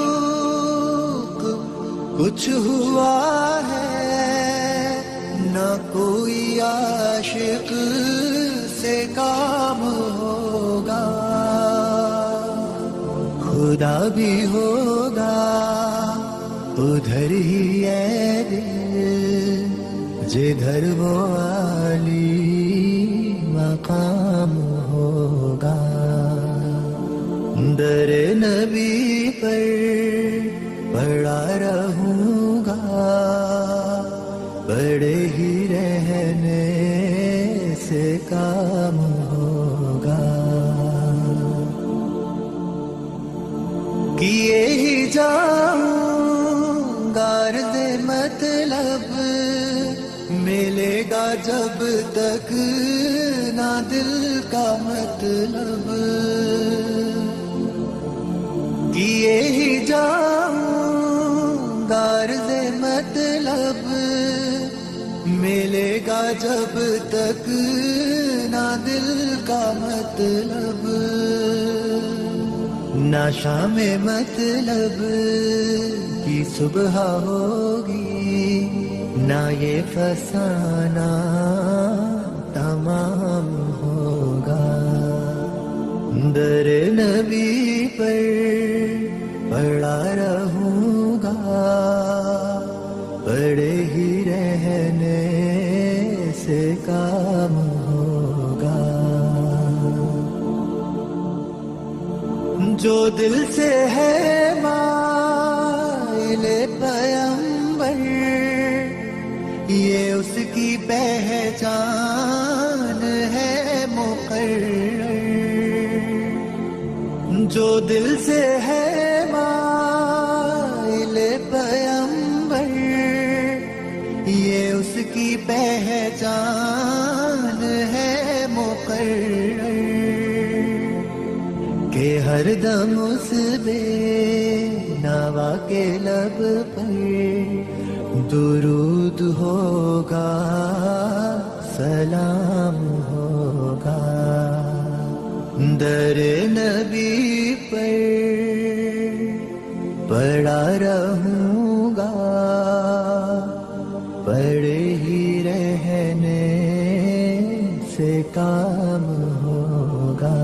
کچھ ہوا ہے، نہ کوئی عاشق سے کام ہوگا. خدا بھی ہوگا ادھر ہی ہے دل، جدھر وہ عالی مقام ہوگا. در نبی پر پڑا رہوں گا، بڑے ہی رہنے سے کام ہوگا. کیے ہی جاؤں غرض مطلب، ملے گا جب تک نہ دل کا مطلب. کیے ہی جاؤں غرض مطلب، ملے گا جب تک نہ دل کا مطلب. نہ شام مطلب کی صبح ہوگی، نہ یہ فسانہ تمام ہوگا. در نبی پر پڑا رہوں گا، پڑے ہی رہنے سے کام ہوگا. جو دل سے ہے مائل پیمبر، یہ اس کی پہچان ہے مقرر. جو دل سے ہے مائل پیمبر، یہ اس کی پہچان ہے مقرر. کہ ہر دم اس بے نوا کے لب پر درود ہوگا، سلام ہوگا. در نبی پر پڑا رہوں گا، پڑے ہی رہنے سے کام ہوگا.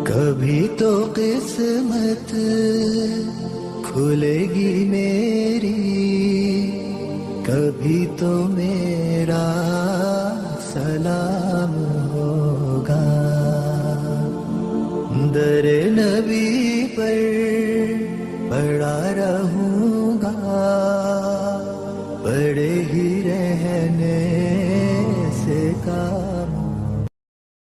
کبھی کبھی تو قسمت کھلے گی میری، کبھی تو میرا سلام ہوگا. در نبی پر پڑا رہوں گا، پڑے ہی رہنے